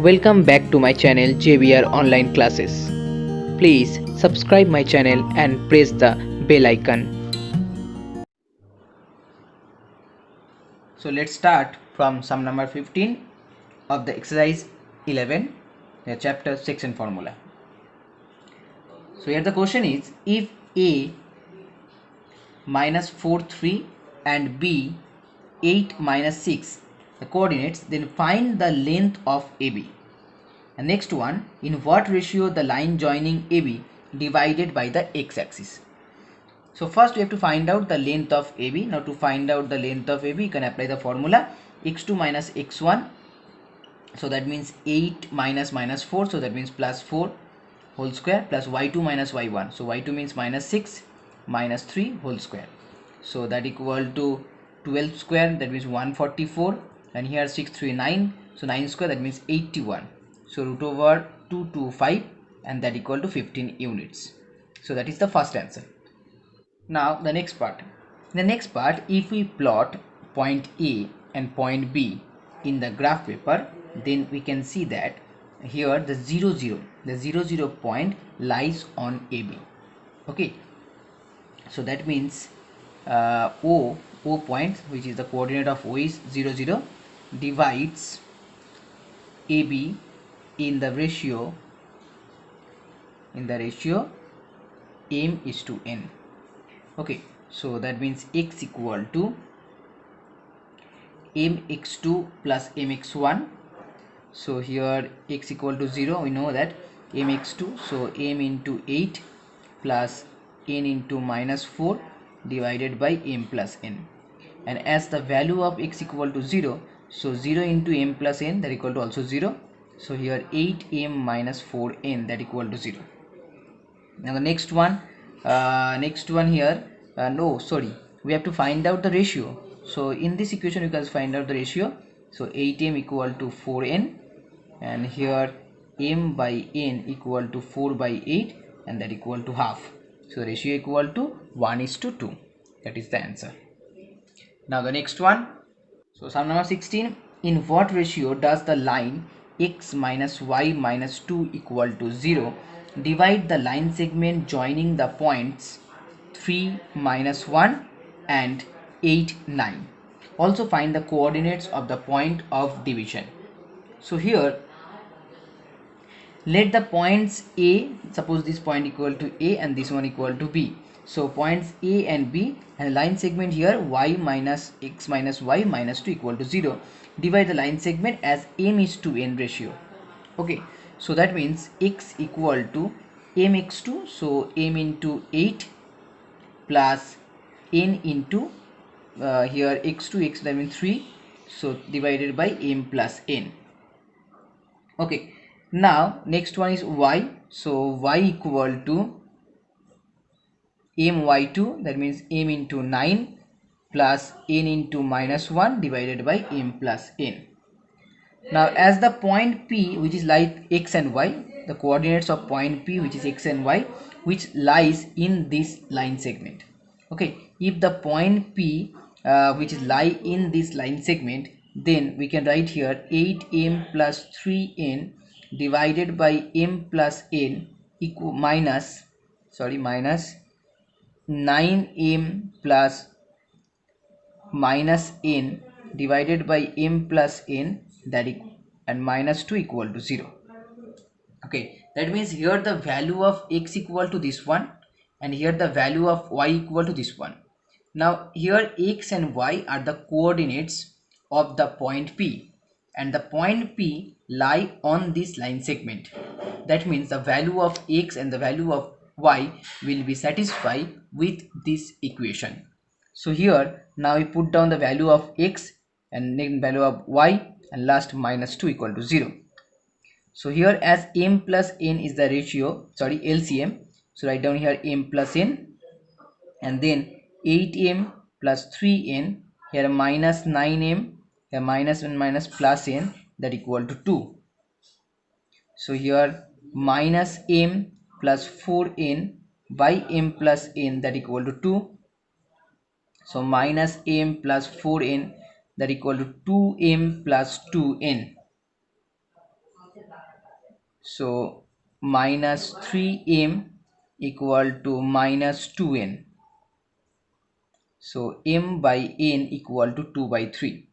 Welcome back to my channel JBR Online Classes. Please subscribe my channel and press the bell icon. So let's start from sum number 15 of the exercise 11, the chapter section formula. So here the question is, if A minus 4 3 and B 8 minus 6 the coordinates, then find the length of AB. And next one, in what ratio the line joining AB divided by the x-axis. So first we have to find out the length of AB. Now to find out the length of AB, you can apply the formula x2 minus x1. So that means 8 minus 4, so that means plus 4 whole square, plus y2 minus y1. So y2 means minus 6 minus 3 whole square. So that equal to 12 square, that means 144, and here 6 3 9, so 9 square, that means 81. So root over 225, and that equal to 15 units. So that is the first answer. Now the next part. In the next part, if we plot point A and point B in the graph paper, then we can see that here the 0 0 point lies on AB. Okay, so that means O point, which is the coordinate of O is 0 0, divides AB in the ratio m is to n. Okay, so that means x equal to mx2 plus mx1. So here x equal to 0, we know that mx2, so m into 8 plus n into minus 4 divided by m plus n. And as the value of x equal to 0, so 0 into m plus n, that equal to also 0. So here 8m minus 4n, that equal to 0. Now the next one here, we have to find out the ratio. So in this equation you can find out the ratio. So 8m equal to 4n, and here m by n equal to 4 by 8, and that equal to half. So the ratio equal to 1:2. That is the answer. Now the next one. So sum number 16, in what ratio does the line x minus y minus 2 equal to 0 divide the line segment joining the points 3 minus 1 and 8 9. Also find the coordinates of the point of division. So here let the points A, suppose this point equal to A and this one equal to B. So points A and B, and line segment here y minus x minus y minus 2 equal to 0. Divide the line segment as m is to n ratio. Okay, so that means x equal to mx2, so m into 8 plus n into here x2, that means 3, so divided by m plus n. Okay, now next one is y. So y equal to my2, that means m into 9 plus n into minus 1 divided by m plus n. Now as the point P, which is like x and y, the coordinates of point P, which is x and y, which lies in this line segment. Okay, if the point P which is lie in this line segment, then we can write here 8m plus 3n divided by m plus n equal minus 9m plus minus n divided by m plus n, that and minus 2 equal to 0. Okay, that means here the value of x equal to this one, and here the value of y equal to this one. Now here x and y are the coordinates of the point P, and the point P lie on this line segment. That means the value of x and the value of y will be satisfied with this equation. So here now we put down the value of x and then value of y, and last minus 2 equal to 0. So here as m plus n is the LCM, so write down here m plus n, and then 8m plus 3n, here minus 9m, here minus and minus plus n, that equal to 2. So here minus m plus 4n by m plus n, that equal to 2. So minus m plus 4n, that equal to 2m plus 2n. So minus 3m equal to minus 2n. So m by n equal to 2 by 3.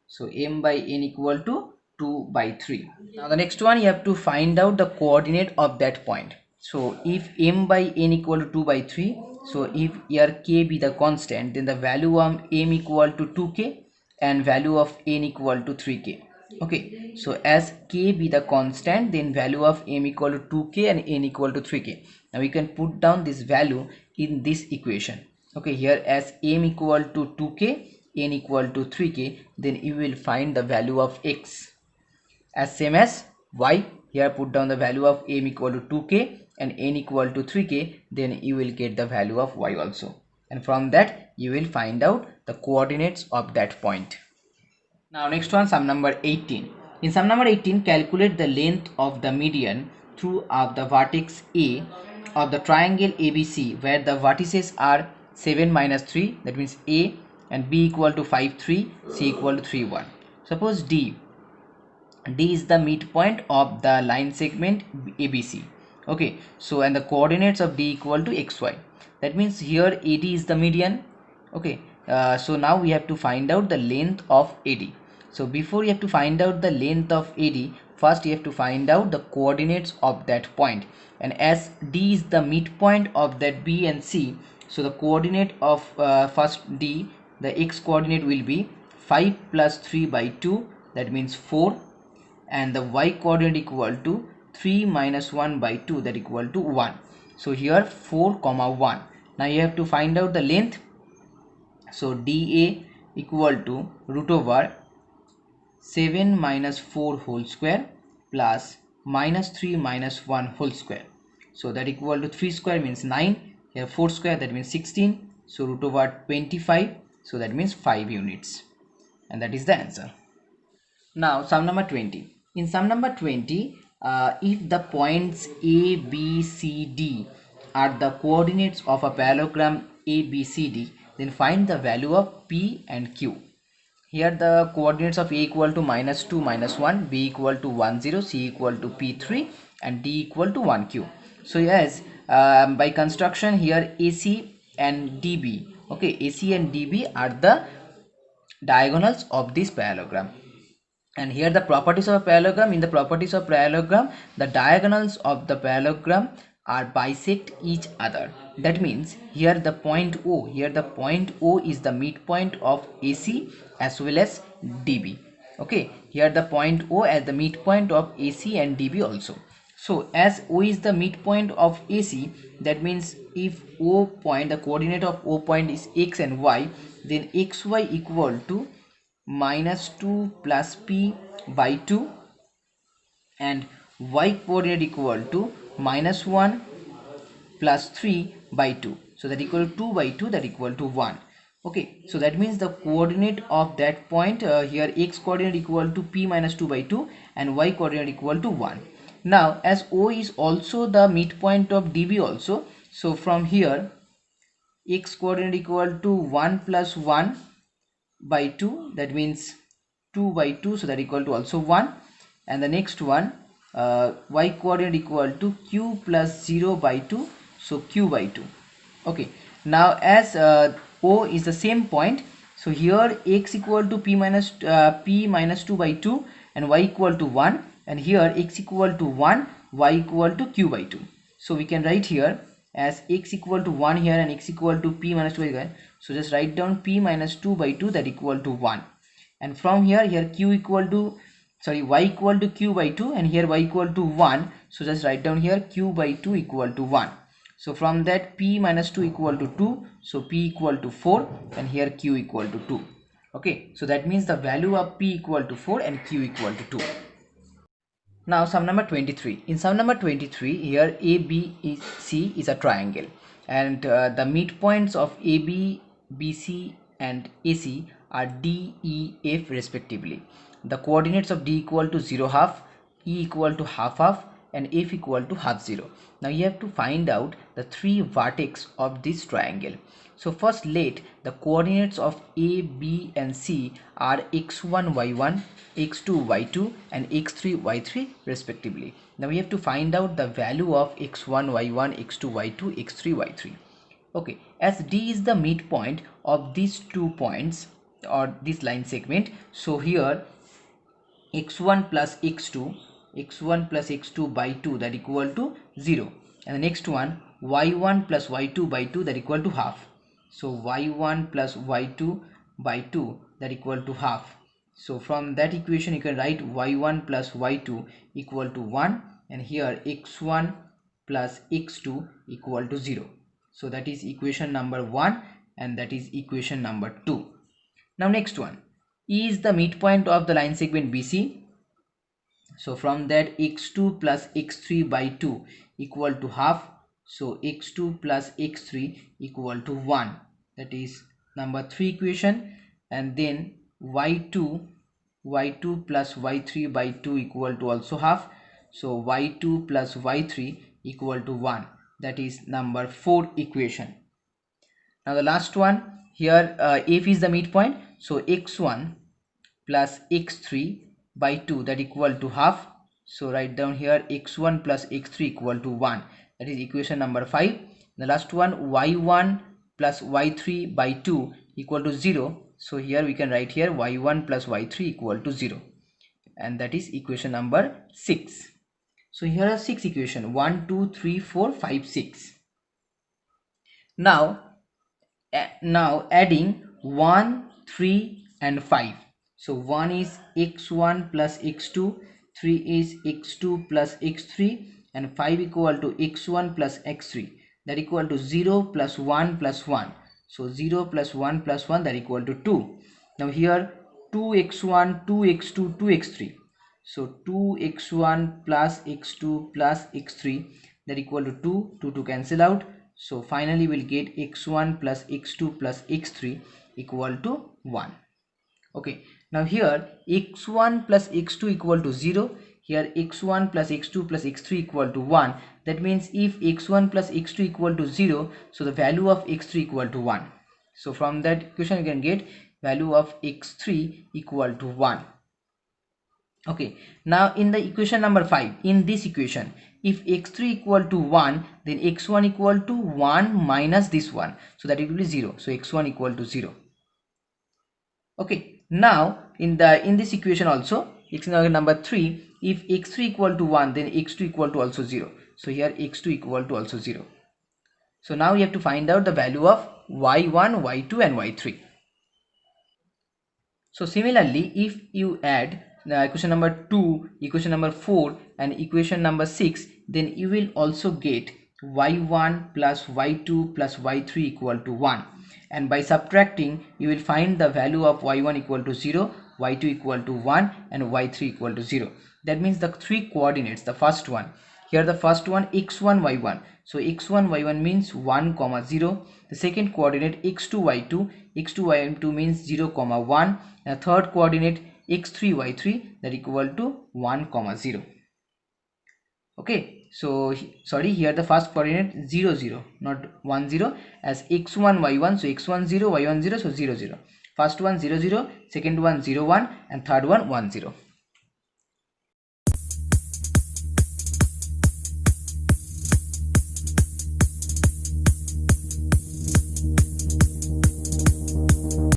So m by n equal to 2 by 3. Now the next one, you have to find out the coordinate of that point. So if m by n equal to 2 by 3, so if here k be the constant, then the value of m equal to 2k and value of n equal to 3k. Okay, so as k be the constant, then value of m equal to 2k and n equal to 3k. Now we can put down this value in this equation. Okay, here as m equal to 2k, n equal to 3k, then you will find the value of x as same as y. Here put down the value of m equal to 2k and n equal to 3k, then you will get the value of y also, and from that you will find out the coordinates of that point. Now next one, sum number 18. In sum number 18, calculate the length of the median through of the vertex A of the triangle ABC, where the vertices are 7 minus 3, that means A, and B equal to 5 3, C equal to 3 1. Suppose D is the midpoint of the line segment ABC. Okay, so and the coordinates of D equal to xy. That means here AD is the median. Okay, so now we have to find out the length of AD. So before you have to find out the length of AD, first you have to find out the coordinates of that point. And as D is the midpoint of that B and C, so the coordinate of first D, the x coordinate will be 5 plus 3 by 2, that means 4, and the y coordinate equal to 3 minus 1 by 2, that equal to 1. So here 4 comma 1. Now you have to find out the length. So dA equal to root over 7 minus 4 whole square plus minus 3 minus 1 whole square. So that equal to 3 square means 9. Here 4 square, that means 16. So root over 25. So that means 5 units. And that is the answer. Now sum number 20. In sum number 20, if the points A, B, C, D are the coordinates of a parallelogram ABCD, then find the value of P and Q. Here the coordinates of A equal to minus 2 minus 1, B equal to 1 0, C equal to P3, and D equal to 1 Q. So yes, by construction here AC and DB, okay, AC and DB are the diagonals of this parallelogram. And here the properties of a parallelogram, in the properties of parallelogram, the diagonals of the parallelogram are bisect each other. That means here the point O, here the point O is the midpoint of AC as well as DB. Okay, here the point O as the midpoint of AC and DB also. So as O is the midpoint of AC, that means if O point, the coordinate of O point is x and y, then xy equal to minus 2 plus p by 2, and y coordinate equal to minus 1 plus 3 by 2. So that equal to 2 by 2, that equal to 1. Okay, so that means the coordinate of that point, here x coordinate equal to p minus 2 by 2 and y coordinate equal to 1. Now as O is also the midpoint of DB also, so from here x coordinate equal to 1 plus 1 by 2, that means 2 by 2, so that equal to also 1. And the next one, y coordinate equal to q plus 0 by 2, so q by 2. Okay, now as O is the same point, so here x equal to p minus 2 by 2 and y equal to 1, and here x equal to 1, y equal to q by 2. So we can write here as x equal to 1 here and x equal to p minus 2 by 1. So just write down p minus 2 by 2, that equal to 1. And from here q equal to, sorry, y equal to q by 2, and here y equal to 1. So just write down here q by 2 equal to 1. So from that p minus 2 equal to 2. So p equal to 4 and here q equal to 2. Okay, so that means the value of p equal to 4 and q equal to 2. Now sum number 23. In sum number 23, here ABC is a triangle, and the midpoints of AB, BC and AC are D, E, F respectively. The coordinates of D equal to 0 half, E equal to half half, and f equal to half 0. Now you have to find out the three vertex of this triangle. So first let the coordinates of a, b and c are x1 y1, x2 y2 and x3 y3 respectively. Now we have to find out the value of x1 y1, x2 y2, x3 y3. Okay, as D is the midpoint of these 2 points or this line segment, so here x1 plus x2 by 2 that equal to 0, and the next one y1 plus y2 by 2 that equal to half. So y1 plus y2 by 2 that equal to half. So from that equation you can write y1 plus y2 equal to 1, and here x1 plus x2 equal to 0. So that is equation number 1 and that is equation number 2. Now next one, E is the midpoint of the line segment BC. So from that x2 plus x3 by 2 equal to half. So x2 plus x3 equal to 1. That is number 3 equation. And then y2 plus y3 by 2 equal to also half. So y2 plus y3 equal to 1. That is number 4 equation. Now the last one, here f is the midpoint, so x1 plus x3 by 2 that equal to half. So write down here x1 plus x3 equal to 1. That is equation number 5. The last one, y1 plus y3 by 2 equal to 0. So here we can write here y1 plus y3 equal to 0, and that is equation number 6. So here are 6 equations, 1 2 3 4 5 6. Now adding 1 3 and 5. So 1 is x1 plus x2, 3 is x2 plus x3 and 5 equal to x1 plus x3, that equal to 0 plus 1 plus 1. So 0 plus 1 plus 1 that equal to 2. Now here 2x1 2x2 2x3. So 2x1 plus x2 plus x3 that equal to 2, 2 to cancel out. So finally we'll get x1 plus x2 plus x3 equal to 1. Okay, now here x1 plus x2 equal to 0. Here x1 plus x2 plus x3 equal to 1. That means if x1 plus x2 equal to 0, so the value of x3 equal to 1. So from that equation you can get value of x3 equal to 1. Okay, now in the equation number 5, in this equation, if x3 equal to 1, then x1 equal to 1 minus this one, so that it will be 0. So x1 equal to 0. Okay, now in this equation also, equation number 3, if x3 equal to 1, then x2 equal to also 0. So here x2 equal to also 0. So now you have to find out the value of y1, y2 and y3. So similarly, if you add the equation number 2, equation number 4 and equation number 6, then you will also get y1 plus y2 plus y3 equal to 1, and by subtracting you will find the value of y1 equal to 0, y2 equal to 1 and y3 equal to 0. That means the three coordinates, the first one, here the first one x1 y1, so x1 y1 means 1 comma 0. The second coordinate x2 y2 means 0 comma 1, and the third coordinate x3 y3 that equal to 1 comma 0. Okay, so sorry, here the first coordinate 0 0, not 1 0, as x1 y1, so x1 0 y1 0, so 0 0. First one 0 0, second one 0 1 and third one 1 0.